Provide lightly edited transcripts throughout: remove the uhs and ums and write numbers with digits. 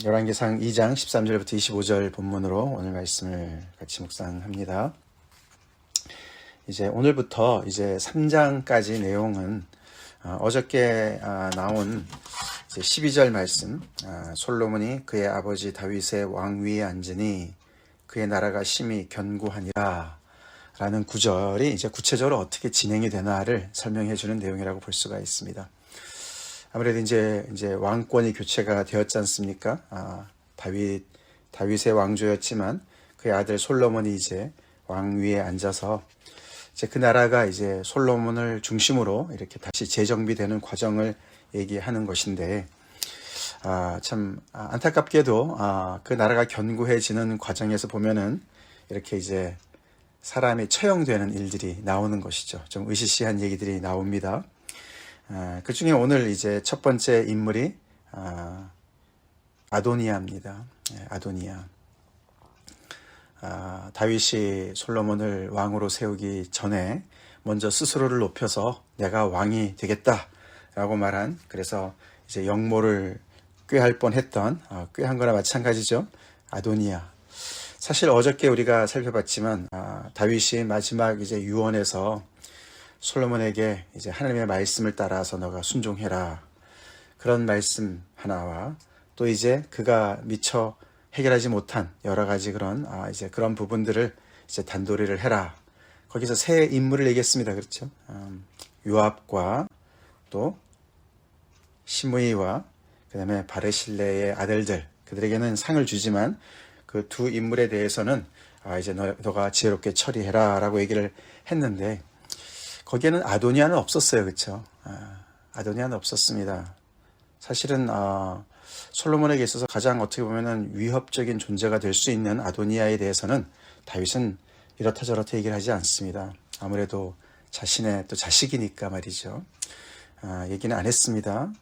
열왕기상 2장 13절부터 25절 본문으로 오늘 말씀을 같이 묵상합니다. 이제 오늘부터 이제 3장까지 내용은 어저께 나온 이제 12절 말씀, 솔로몬이 그의 아버지 다윗의 왕위에 앉으니 그의 나라가 심히 견고하니라 라는 구절이 이제 구체적으로 어떻게 진행이 되나를 설명해 주는 내용이라고 볼 수가 있습니다. 아무래도 이제 왕권이 교체가 되었지 않습니까? 다윗의 왕조였지만 그의 아들 솔로몬이 이제 왕위에 앉아서 이제 그 나라가 이제 솔로몬을 중심으로 이렇게 다시 재정비되는 과정을 얘기하는 것인데, 참 안타깝게도 그 나라가 견고해지는 과정에서 보면은 이렇게 이제 사람이 처형되는 일들이 나오는 것이죠. 좀 으시시한 얘기들이 나옵니다. 그 중에 오늘 이제 첫 번째 인물이 아도니아입니다. 아도니아. 다윗이 솔로몬을 왕으로 세우기 전에 먼저 스스로를 높여서 내가 왕이 되겠다라고 말한, 그래서 이제 영모를 꾀할 뻔했던, 꾀한 거나 마찬가지죠. 아도니아. 사실 어저께 우리가 살펴봤지만 다윗이 마지막 이제 유언에서 솔로몬에게 이제 하나님의 말씀을 따라서 너가 순종해라, 그런 말씀 하나와 또 이제 그가 미처 해결하지 못한 여러 가지 그런 이제 그런 부분들을 이제 단도리를 해라. 거기서 세 인물을 얘기했습니다. 그렇죠? 요압과 또 시므이와 그다음에 바르실레의 아들들, 그들에게는 상을 주지만 그 두 인물에 대해서는 이제 너가 지혜롭게 처리해라라고 얘기를 했는데, 거기에는 아도니아는 없었어요. 그렇죠? 아도니아는 없었습니다. 사실은 솔로몬에게 있어서 가장 어떻게 보면은 위협적인 존재가 될 수 있는 아도니아에 대해서는 다윗은 이렇다 저렇다 얘기를 하지 않습니다. 아무래도 자신의 또 자식이니까 말이죠. 얘기는 안 했습니다.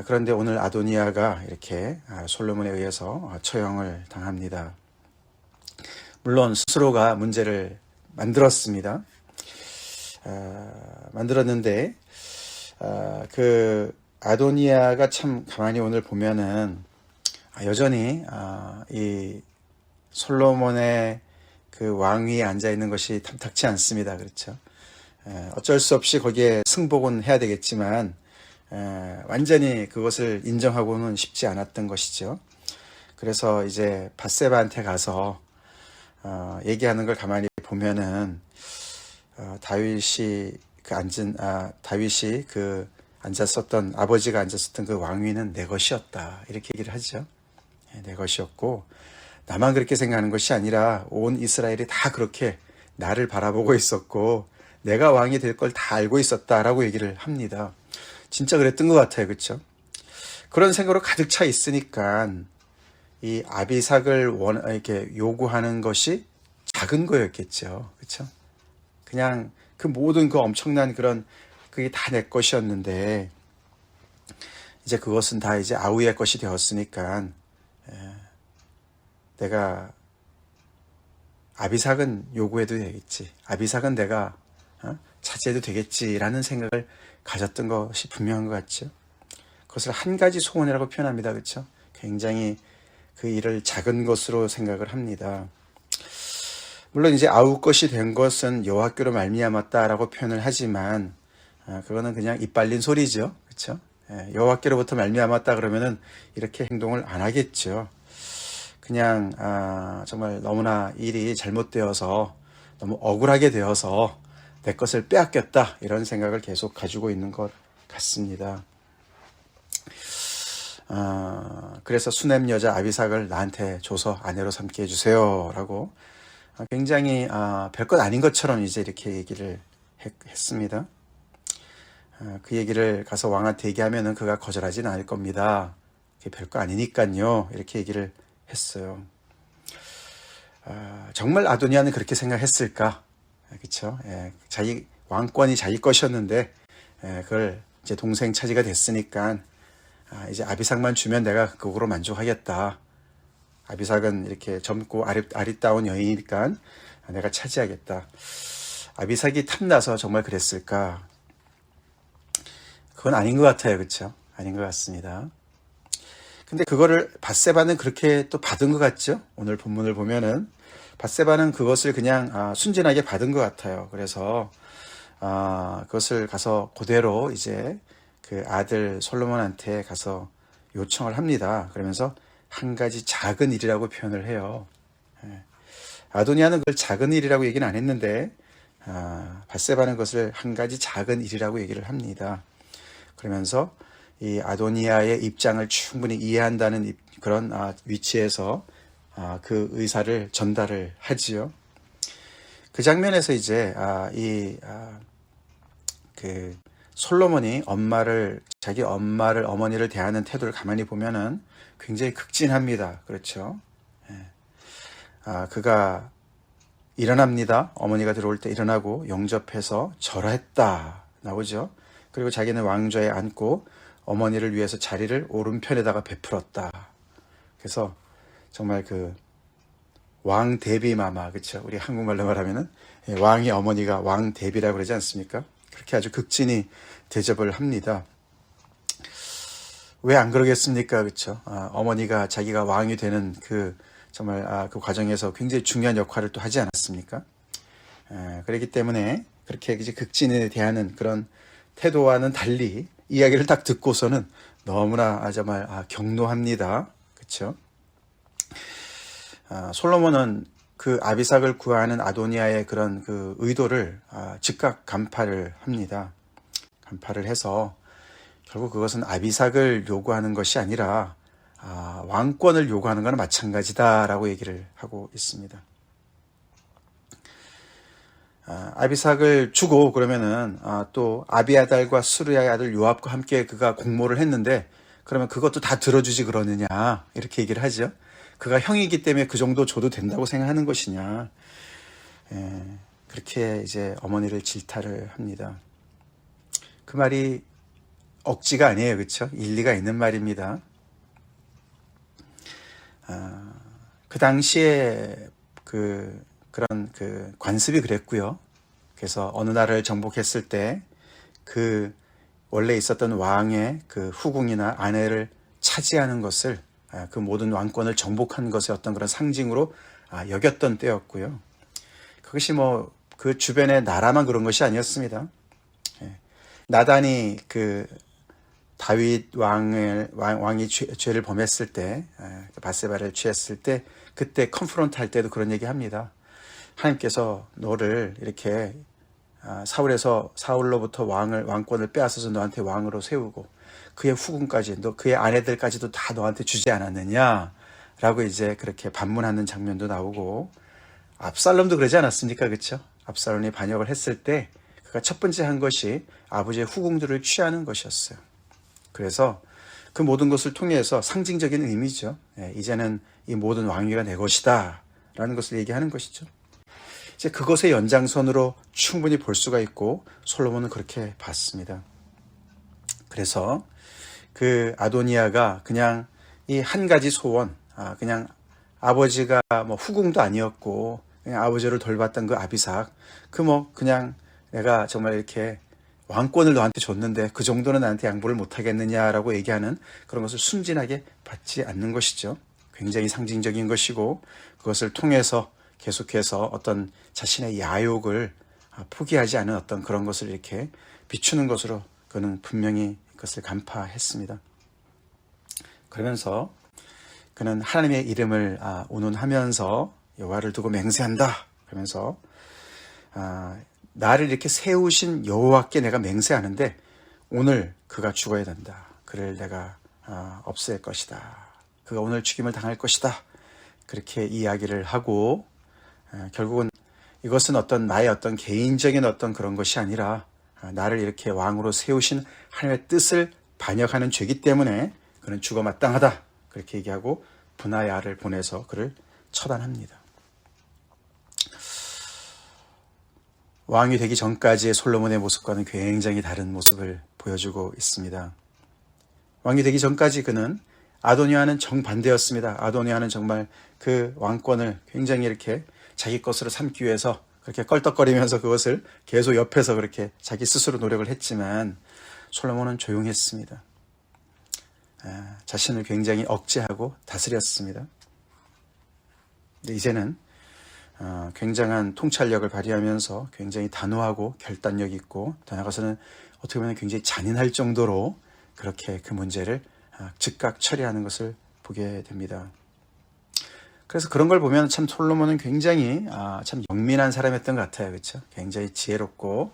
그런데 오늘 아도니아가 이렇게 솔로몬에 의해서 처형을 당합니다. 물론 스스로가 문제를 만들었습니다. 만들었는데 그 아도니아가 참 가만히 오늘 보면은 여전히 이 솔로몬의 그 왕위에 앉아 있는 것이 탐탁치 않습니다. 그렇죠? 어쩔 수 없이 거기에 승복은 해야 되겠지만 완전히 그것을 인정하고는 싶지 않았던 것이죠. 그래서 이제 밧세바한테 가서 얘기하는 걸 가만히 보면은 다윗이 앉았었던, 아버지가 앉았었던 그 왕위는 내 것이었다, 이렇게 얘기를 하죠. 내 것이었고, 나만 그렇게 생각하는 것이 아니라 온 이스라엘이 다 그렇게 나를 바라보고 있었고 내가 왕이 될 걸 다 알고 있었다라고 얘기를 합니다. 진짜 그랬던 것 같아요. 그렇죠? 그런 생각으로 가득 차 있으니까 이 아비삭을 이렇게 요구하는 것이 작은 거였겠죠. 그렇죠? 그냥 그 모든 그 엄청난 그게 다 내 것이었는데 이제 그것은 다 이제 아우의 것이 되었으니까 내가 아비삭은 요구해도 되겠지, 아비삭은 내가 차지해도 되겠지라는 생각을 가졌던 것이 분명한 것 같죠. 그것을 한 가지 소원이라고 표현합니다. 그렇죠? 굉장히 그 일을 작은 것으로 생각을 합니다. 물론 이제 아우 것이 된 것은 여호와께로 말미암았다라고 표현을 하지만 그거는 그냥 입 발린 소리죠. 그렇죠? 여호와께로부터 말미암았다 그러면은 이렇게 행동을 안 하겠죠. 그냥 정말 너무나 일이 잘못되어서 너무 억울하게 되어서 내 것을 빼앗겼다, 이런 생각을 계속 가지고 있는 것 같습니다. 그래서 수넴 여자 아비삭을 나한테 줘서 아내로 삼게 해주세요 라고 굉장히 별것 아닌 것처럼 이제 이렇게 얘기를 했습니다. 그 얘기를 가서 왕한테 얘기하면은 그가 거절하지는 않을 겁니다. 그게 별거 아니니까요, 이렇게 얘기를 했어요. 정말 아도니아는 그렇게 생각했을까? 그렇죠? 자기 왕권이 자기 것이었는데 그걸 이제 동생 차지가 됐으니까 이제 아비삭만 주면 내가 그거로 만족하겠다. 아비삭은 이렇게 젊고 아리따운 여인이니까 내가 차지하겠다. 아비삭이 탐나서 정말 그랬을까? 그건 아닌 것 같아요. 그렇죠? 아닌 것 같습니다. 근데 그거를 밧세바는 그렇게 또 받은 것 같죠? 오늘 본문을 보면은 밧세바는 그것을 그냥 순진하게 받은 것 같아요. 그래서 그것을 가서 그대로 이제 그 아들 솔로몬한테 가서 요청을 합니다. 그러면서 한 가지 작은 일이라고 표현을 해요. 아도니아는 그걸 작은 일이라고 얘기는 안 했는데 밧세바는 그것을 한 가지 작은 일이라고 얘기를 합니다. 그러면서 이 아도니아의 입장을 충분히 이해한다는 그런 위치에서 그 의사를 전달을 하지요. 그 장면에서 이제 그 솔로몬이 자기 어머니를 대하는 태도를 가만히 보면은 굉장히 극진합니다. 그렇죠? 그가 일어납니다. 어머니가 들어올 때 일어나고 영접해서 절하했다 나오죠. 그리고 자기는 왕좌에 앉고 어머니를 위해서 자리를 오른편에다가 베풀었다. 그래서 정말 그 왕 대비 마마, 그렇죠? 우리 한국말로 말하면은 왕의 어머니가 왕 대비라고 그러지 않습니까? 그렇게 아주 극진히 대접을 합니다. 왜 안 그러겠습니까? 그렇죠? 어머니가 자기가 왕이 되는 정말 그 과정에서 굉장히 중요한 역할을 또 하지 않았습니까? 그렇기 때문에 그렇게 이제 극진에 대하는 그런 태도와는 달리 이야기를 딱 듣고서는 너무나 정말 경노합니다. 그렇죠? 솔로몬은 그 아비삭을 구하는 아도니아의 그런 그 의도를 즉각 간파를 합니다. 간파를 해서 결국 그것은 아비삭을 요구하는 것이 아니라 왕권을 요구하는 것은 마찬가지다라고 얘기를 하고 있습니다. 아비삭을 주고 그러면은 또 아비아달과 수르야의 아들 요압과 함께 그가 공모를 했는데 그러면 그것도 다 들어주지 그러느냐 이렇게 얘기를 하죠. 그가 형이기 때문에 그 정도 줘도 된다고 생각하는 것이냐. 그렇게 이제 어머니를 질타를 합니다. 그 말이 억지가 아니에요. 그렇죠? 일리가 있는 말입니다. 그 당시에 그런 관습이 그랬고요. 그래서 어느 나라를 정복했을 때 그 원래 있었던 왕의 그 후궁이나 아내를 차지하는 것을 그 모든 왕권을 정복한 것의 어떤 그런 상징으로 여겼던 때였고요. 그것이 뭐 그 주변의 나라만 그런 것이 아니었습니다. 나단이 그 다윗 왕이 죄를 범했을 때, 밧세바를 취했을 때, 그때 컨프런트 할 때도 그런 얘기 합니다. 하나님께서 너를 이렇게 사울로부터 왕권을 빼앗아서 너한테 왕으로 세우고 그의 후궁까지, 그의 아내들까지도 다 너한테 주지 않았느냐? 라고 이제 그렇게 반문하는 장면도 나오고, 압살롬도 그러지 않았습니까? 그쵸? 압살롬이 반역을 했을 때, 그가 첫 번째 한 것이 아버지의 후궁들을 취하는 것이었어요. 그래서 그 모든 것을 통해서 상징적인 의미죠. 이제는 이 모든 왕위가 내 것이다. 라는 것을 얘기하는 것이죠. 이제 그것의 연장선으로 충분히 볼 수가 있고, 솔로몬은 그렇게 봤습니다. 그래서 그 아도니아가 그냥 이 한 가지 소원, 그냥 아버지가 뭐 후궁도 아니었고, 그냥 아버지를 돌봤던 그 아비삭, 그냥 내가 정말 이렇게 왕권을 너한테 줬는데 그 정도는 나한테 양보를 못하겠느냐라고 얘기하는 그런 것을 순진하게 받지 않는 것이죠. 굉장히 상징적인 것이고 그것을 통해서 계속해서 어떤 자신의 야욕을 포기하지 않은 어떤 그런 것을 이렇게 비추는 것으로 그는 분명히 그것을 간파했습니다. 그러면서 그는 하나님의 이름을 운운하면서 여호와를 두고 맹세한다. 그러면서 나를 이렇게 세우신 여호와께 내가 맹세하는데 오늘 그가 죽어야 된다. 그를 내가 없앨 것이다. 그가 오늘 죽임을 당할 것이다. 그렇게 이야기를 하고 결국은 이것은 나의 어떤 개인적인 어떤 그런 것이 아니라 나를 이렇게 왕으로 세우신 하나님의 뜻을 반역하는 죄이기 때문에 그는 죽어 마땅하다. 그렇게 얘기하고 분하야를 보내서 그를 처단합니다. 왕이 되기 전까지의 솔로몬의 모습과는 굉장히 다른 모습을 보여주고 있습니다. 왕이 되기 전까지 그는 아도니아는 정반대였습니다. 아도니아는 정말 그 왕권을 굉장히 이렇게 자기 것으로 삼기 위해서 그렇게 껄떡거리면서 그것을 계속 옆에서 그렇게 자기 스스로 노력을 했지만 솔로몬은 조용했습니다. 자신을 굉장히 억제하고 다스렸습니다. 근데 이제는 굉장한 통찰력을 발휘하면서 굉장히 단호하고 결단력 있고, 더 나아가서는 어떻게 보면 굉장히 잔인할 정도로 그렇게 그 문제를 즉각 처리하는 것을 보게 됩니다. 그래서 그런 걸 보면 참 솔로몬은 굉장히 참 영민한 사람이었던 것 같아요. 그렇죠? 굉장히 지혜롭고,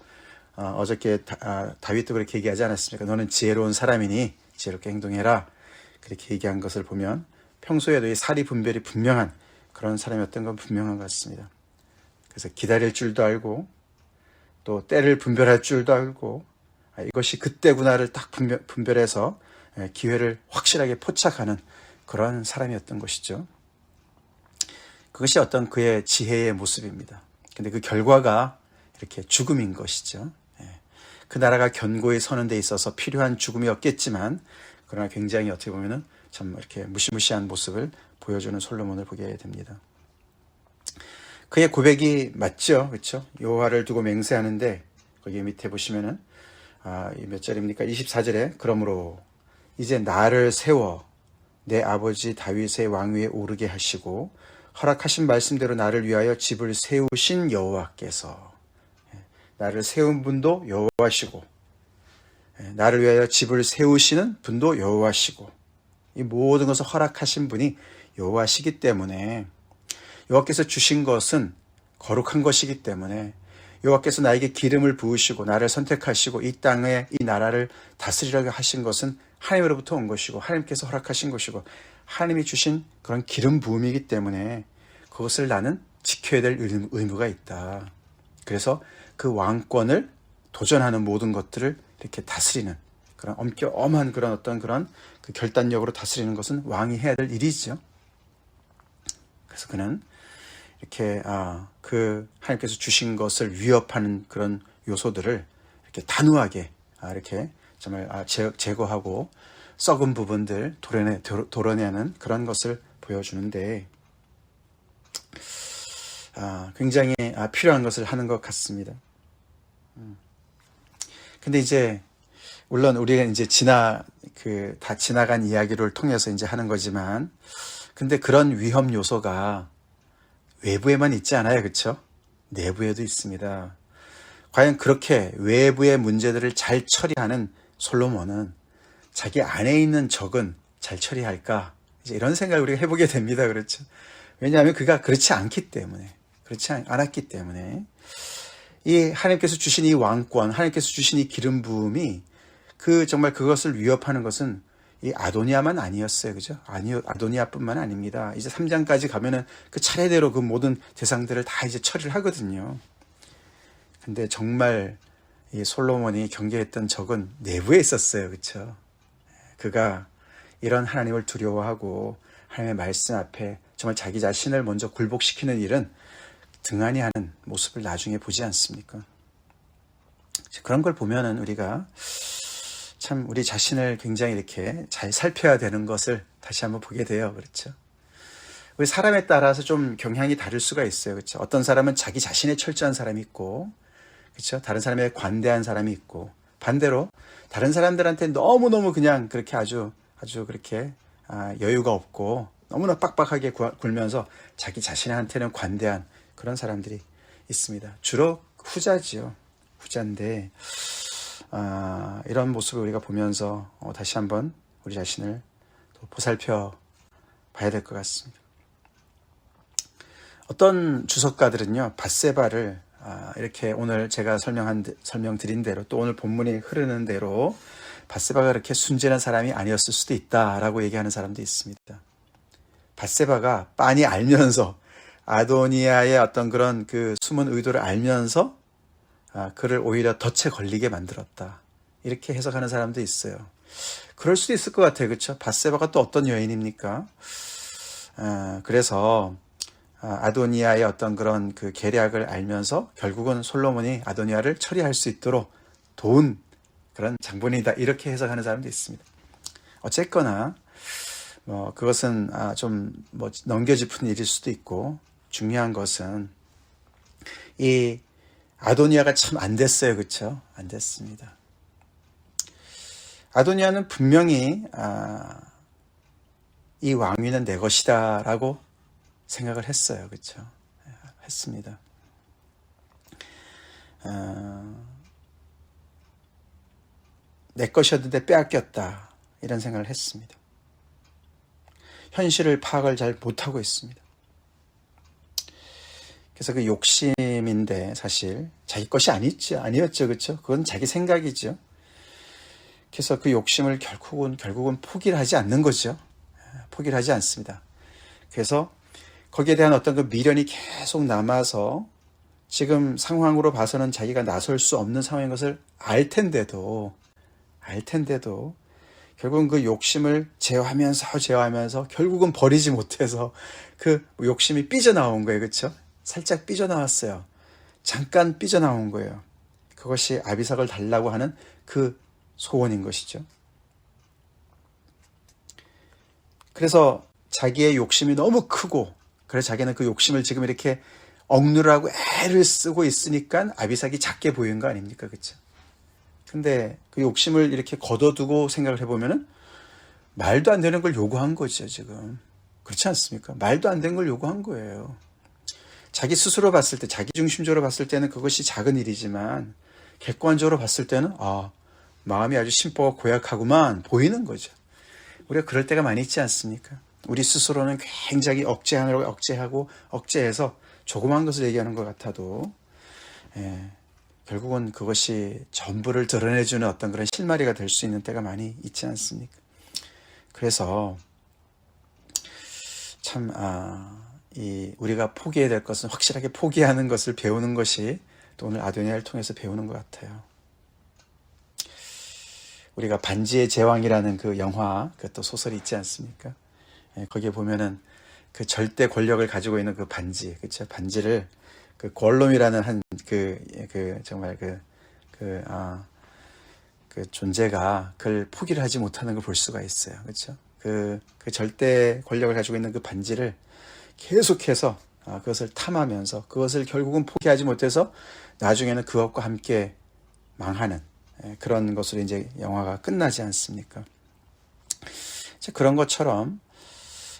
어저께 다윗도 그렇게 얘기하지 않았습니까? 너는 지혜로운 사람이니 지혜롭게 행동해라. 그렇게 얘기한 것을 보면 평소에도 이 사리 분별이 분명한 그런 사람이었던 건 분명한 것 같습니다. 그래서 기다릴 줄도 알고, 또 때를 분별할 줄도 알고, 이것이 그때구나를 딱 분별해서 기회를 확실하게 포착하는 그런 사람이었던 것이죠. 그것이 어떤 그의 지혜의 모습입니다. 근데 그 결과가 이렇게 죽음인 것이죠. 그 나라가 견고히 서는 데 있어서 필요한 죽음이었겠지만, 그러나 굉장히 어떻게 보면은 참 이렇게 무시무시한 모습을 보여주는 솔로몬을 보게 됩니다. 그의 고백이 맞죠, 그렇죠? 여호와를 두고 맹세하는데 거기 밑에 보시면은 이 몇 절입니까? 24절에 그러므로 이제 나를 세워 내 아버지 다윗의 왕위에 오르게 하시고 허락하신 말씀대로 나를 위하여 집을 세우신 여호와께서, 나를 세운 분도 여호와시고 나를 위하여 집을 세우시는 분도 여호와시고, 이 모든 것을 허락하신 분이 여호와시기 때문에, 여호와께서 주신 것은 거룩한 것이기 때문에, 여호와께서 나에게 기름을 부으시고 나를 선택하시고 이 땅에 이 나라를 다스리려고 하신 것은 하나님으로부터 온 것이고 하나님께서 허락하신 것이고 하나님이 주신 그런 기름 부음이기 때문에 그것을 나는 지켜야 될 의무가 있다. 그래서 그 왕권을 도전하는 모든 것들을 이렇게 다스리는 그런 엄한 그런 어떤 그런 그 결단력으로 다스리는 것은 왕이 해야 될 일이죠. 그래서 그는 이렇게 그 하나님께서 주신 것을 위협하는 그런 요소들을 이렇게 단호하게 이렇게 정말 제거하고 썩은 부분들 도려내는 그런 것을 보여주는데, 굉장히 필요한 것을 하는 것 같습니다. 근데 이제 물론 우리가 이제 다 지나간 이야기를 통해서 이제 하는 거지만, 근데 그런 위험 요소가 외부에만 있지 않아요, 그렇죠? 내부에도 있습니다. 과연 그렇게 외부의 문제들을 잘 처리하는 솔로몬은 자기 안에 있는 적은 잘 처리할까? 이제 이런 생각을 우리가 해보게 됩니다, 그렇죠? 왜냐하면 그가 그렇지 않기 때문에, 그렇지 않았기 때문에, 이 하나님께서 주신 이 왕권, 하나님께서 주신 이 기름 부음이 정말 그것을 위협하는 것은 이 아도니아만 아니었어요. 그죠? 아도니아뿐만 아닙니다. 이제 3장까지 가면은 그 차례대로 그 모든 대상들을 다 이제 처리를 하거든요. 근데 정말 이 솔로몬이 경계했던 적은 내부에 있었어요. 그렇죠? 그가 이런 하나님을 두려워하고 하나님의 말씀 앞에 정말 자기 자신을 먼저 굴복시키는 일은 등한히 하는 모습을 나중에 보지 않습니까? 그런 걸 보면은 우리가 참 우리 자신을 굉장히 이렇게 잘 살펴야 되는 것을 다시 한번 보게 돼요. 그렇죠? 우리 사람에 따라서 좀 경향이 다를 수가 있어요. 그렇죠? 어떤 사람은 자기 자신에 철저한 사람이 있고, 그렇죠? 다른 사람에 관대한 사람이 있고, 반대로 다른 사람들한테 너무너무 그냥 그렇게 아주 그렇게 여유가 없고 너무나 빡빡하게 굴면서 자기 자신한테는 관대한 그런 사람들이 있습니다. 주로 후자지요. 후자인데, 이런 모습을 우리가 보면서 다시 한번 우리 자신을 또 보살펴 봐야 될 것 같습니다. 어떤 주석가들은요, 밧세바를 이렇게 오늘 제가 설명드린 대로, 또 오늘 본문이 흐르는 대로 밧세바가 그렇게 순진한 사람이 아니었을 수도 있다라고 얘기하는 사람도 있습니다. 밧세바가 빤히 알면서, 아도니아의 어떤 그런 그 숨은 의도를 알면서 그를 오히려 덫에 걸리게 만들었다, 이렇게 해석하는 사람도 있어요. 그럴 수도 있을 것 같아요. 그렇죠? 밧세바가 또 어떤 여인입니까? 그래서 아도니아의 어떤 그런 그 계략을 알면서 결국은 솔로몬이 아도니아를 처리할 수 있도록 도운 그런 장본인이다, 이렇게 해석하는 사람도 있습니다. 어쨌거나 그것은 좀 넘겨짚은 일일 수도 있고, 중요한 것은 이 아도니아가 참 안 됐어요. 그렇죠? 안 됐습니다. 아도니아는 분명히 이 왕위는 내 것이다 라고 생각을 했어요. 그렇죠? 했습니다. 내 것이었는데 빼앗겼다 이런 생각을 했습니다. 현실을 파악을 잘 못하고 있습니다. 그래서 그 욕심인데 사실 자기 것이 아니었죠. 그렇죠? 그건 자기 생각이죠. 그래서 그 욕심을 결국은 포기를 하지 않는 거죠. 포기를 하지 않습니다. 그래서 거기에 대한 어떤 그 미련이 계속 남아서 지금 상황으로 봐서는 자기가 나설 수 없는 상황인 것을 알 텐데도 결국은 그 욕심을 제어하면서 결국은 버리지 못해서 그 욕심이 삐져나온 거예요. 그렇죠? 살짝 삐져나왔어요. 잠깐 삐져나온 거예요. 그것이 아비삭을 달라고 하는 그 소원인 것이죠. 그래서 자기의 욕심이 너무 크고 그래서 자기는 그 욕심을 지금 이렇게 억누르라고 애를 쓰고 있으니까 아비삭이 작게 보이는 거 아닙니까? 그렇죠? 근데 그 욕심을 이렇게 걷어두고 생각을 해보면은 말도 안 되는 걸 요구한 거죠, 지금. 그렇지 않습니까? 말도 안 되는 걸 요구한 거예요. 자기 스스로 봤을 때, 자기 중심적으로 봤을 때는 그것이 작은 일이지만 객관적으로 봤을 때는 마음이 아주 심보가 고약하구만 보이는 거죠. 우리가 그럴 때가 많이 있지 않습니까? 우리 스스로는 굉장히 억제해서 조그마한 것을 얘기하는 것 같아도 결국은 그것이 전부를 드러내주는 어떤 그런 실마리가 될 수 있는 때가 많이 있지 않습니까? 그래서 참 우리가 포기해야 될 것은 확실하게 포기하는 것을 배우는 것이 또 오늘 아도니아를 통해서 배우는 것 같아요. 우리가 반지의 제왕이라는 그 영화, 또 소설이 있지 않습니까? 거기에 보면은 그 절대 권력을 가지고 있는 그 반지, 그렇죠? 반지를 그 골롬이라는 정말 그 존재가 그걸 포기를 하지 못하는 걸 볼 수가 있어요. 그렇죠? 그 절대 권력을 가지고 있는 그 반지를 계속해서 그것을 탐하면서 그것을 결국은 포기하지 못해서 나중에는 그것과 함께 망하는 그런 것으로 이제 영화가 끝나지 않습니까? 그런 것처럼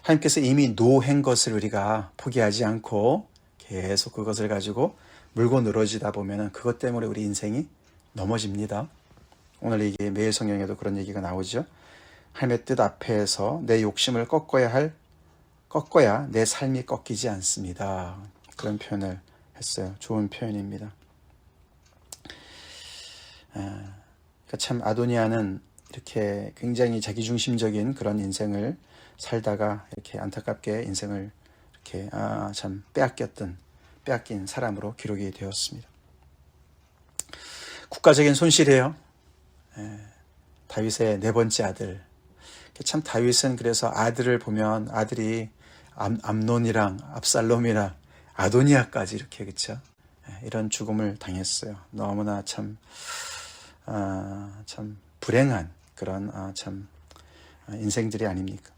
하나님께서 이미 노한 것을 우리가 포기하지 않고 계속 그것을 가지고 물고 늘어지다 보면은 그것 때문에 우리 인생이 넘어집니다. 오늘 이게 매일 성경에도 그런 얘기가 나오죠. 하나님의 뜻 앞에서 내 욕심을 꺾어야 내 삶이 꺾이지 않습니다. 그런 표현을 했어요. 좋은 표현입니다. 그러니까 참 아도니아는 이렇게 굉장히 자기중심적인 그런 인생을 살다가 이렇게 안타깝게 인생을 이렇게 참 빼앗긴 사람으로 기록이 되었습니다. 국가적인 손실이에요. 다윗의 네 번째 아들. 참 다윗은 그래서 아들을 보면 아들이 암논이랑 압살롬이랑 아도니아까지 이렇게 그렇죠. 이런 죽음을 당했어요. 너무나 참 불행한 그런 참 인생들이 아닙니까?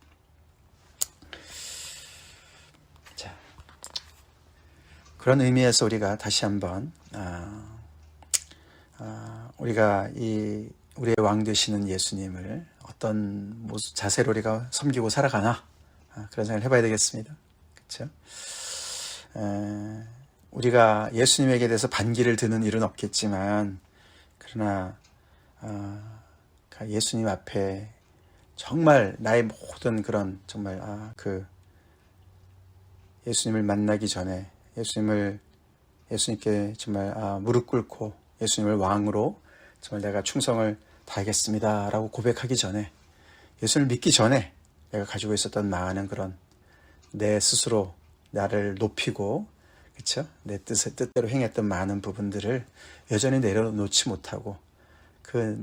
자, 그런 의미에서 우리가 다시 한번 우리가 우리의 왕 되시는 예수님을 어떤 자세로 우리가 섬기고 살아가나 그런 생각을 해봐야 되겠습니다. 그렇죠? 우리가 예수님에게 대해서 반기를 드는 일은 없겠지만 그러나 예수님 앞에 정말 나의 모든 그런 정말 예수님을 만나기 전에 예수님께 정말 무릎 꿇고 예수님을 왕으로 정말 내가 충성을 다하겠습니다라고 고백하기 전에 예수를 믿기 전에 내가 가지고 있었던 많은 그런 내 스스로 나를 높이고 그렇죠? 내 뜻대로 행했던 많은 부분들을 여전히 내려놓지 못하고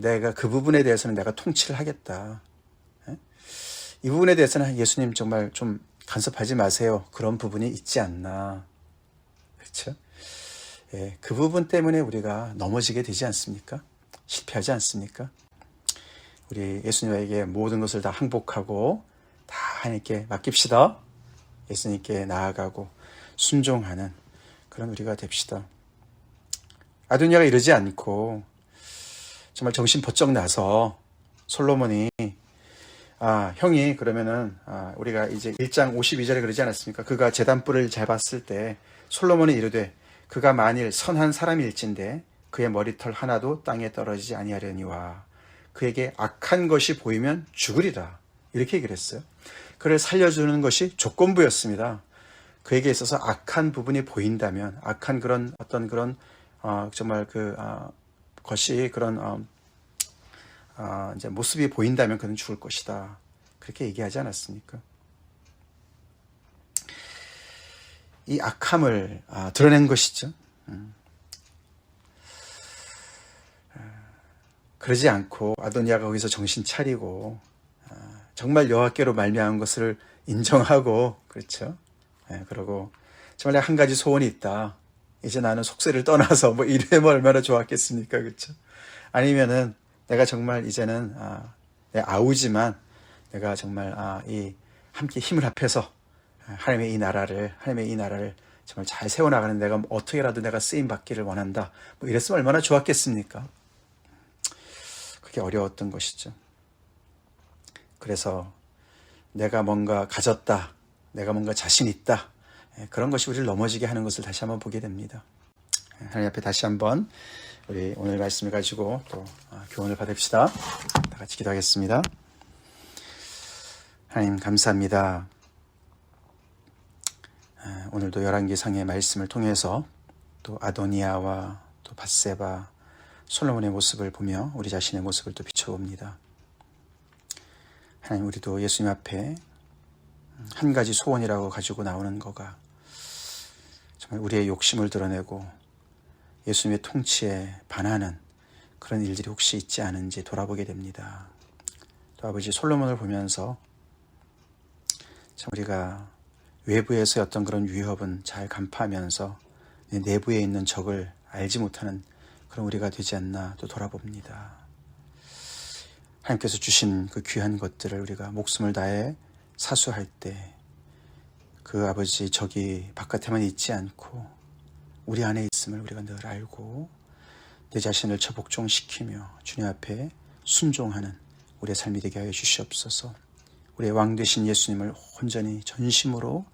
내가 그 부분에 대해서는 내가 통치를 하겠다. 이 부분에 대해서는 예수님 정말 좀 간섭하지 마세요. 그런 부분이 있지 않나. 그렇죠? 그 부분 때문에 우리가 넘어지게 되지 않습니까? 실패하지 않습니까? 우리 예수님에게 모든 것을 다 항복하고 다 하나님께 맡깁시다. 예수님께 나아가고 순종하는 그런 우리가 됩시다. 아도니아가 이러지 않고 정말 정신 번쩍 나서 솔로몬이 형이 그러면은 우리가 이제 1장 52절에 그러지 않았습니까? 그가 제단불을 잡았을 때 솔로몬이 이르되 그가 만일 선한 사람일진데 그의 머리털 하나도 땅에 떨어지지 아니하려니와 그에게 악한 것이 보이면 죽으리라. 이렇게 얘기를 했어요. 그를 살려주는 것이 조건부였습니다. 그에게 있어서 악한 부분이 보인다면, 악한 그런 어떤 그런 정말 것이 그런 이제 모습이 보인다면 그는 죽을 것이다. 그렇게 얘기하지 않았습니까? 이 악함을 드러낸 것이죠. 그러지 않고 아도니아가 거기서 정신 차리고 정말 여호와께로 말미암은 것을 인정하고, 그렇죠? 그러고 정말 한 가지 소원이 있다. 이제 나는 속세를 떠나서 이러면 얼마나 좋았겠습니까, 그렇죠? 아니면은 내가 정말 이제는 내 아우지만 내가 정말 함께 힘을 합해서 하나님의 이 나라를 정말 잘 세워나가는 내가 어떻게라도 내가 쓰임 받기를 원한다. 이랬으면 얼마나 좋았겠습니까? 그게 어려웠던 것이죠. 그래서 내가 뭔가 가졌다, 내가 뭔가 자신 있다, 그런 것이 우리를 넘어지게 하는 것을 다시 한번 보게 됩니다. 하나님 앞에 다시 한번 우리 오늘 말씀을 가지고 또 교훈을 받읍시다. 다 같이 기도하겠습니다. 하나님 감사합니다. 오늘도 열왕기상의 말씀을 통해서 또 아도니아와 또 밧세바, 솔로몬의 모습을 보며 우리 자신의 모습을 또 비춰봅니다. 하나님, 우리도 예수님 앞에 한 가지 소원이라고 가지고 나오는 거가 정말 우리의 욕심을 드러내고 예수님의 통치에 반하는 그런 일들이 혹시 있지 않은지 돌아보게 됩니다. 또 아버지 솔로몬을 보면서 참 우리가 외부에서의 어떤 그런 위협은 잘 간파하면서 내 내부에 있는 적을 알지 못하는 그런 우리가 되지 않나 또 돌아봅니다. 하나님께서 주신 그 귀한 것들을 우리가 목숨을 다해 사수할 때 그 아버지 적이 바깥에만 있지 않고 우리 안에 있음을 우리가 늘 알고 내 자신을 처복종시키며 주님 앞에 순종하는 우리의 삶이 되게 하여 주시옵소서. 우리의 왕 되신 예수님을 온전히 전심으로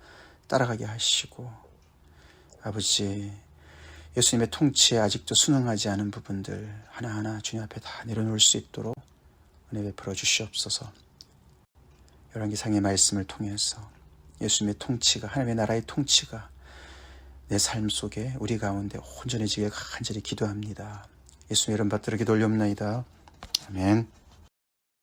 따라가게 하시고 아버지 예수님의 통치에 아직도 순응하지 않은 부분들 하나하나 주님 앞에 다 내려놓을 수 있도록 은혜 베풀어 주시옵소서. 열왕기상의 말씀을 통해서 예수님의 통치가, 하나님의 나라의 통치가 내 삶 속에 우리 가운데 온전해지게 간절히 기도합니다. 예수님의 이름 받들어 기도 올려옵나이다. 아멘.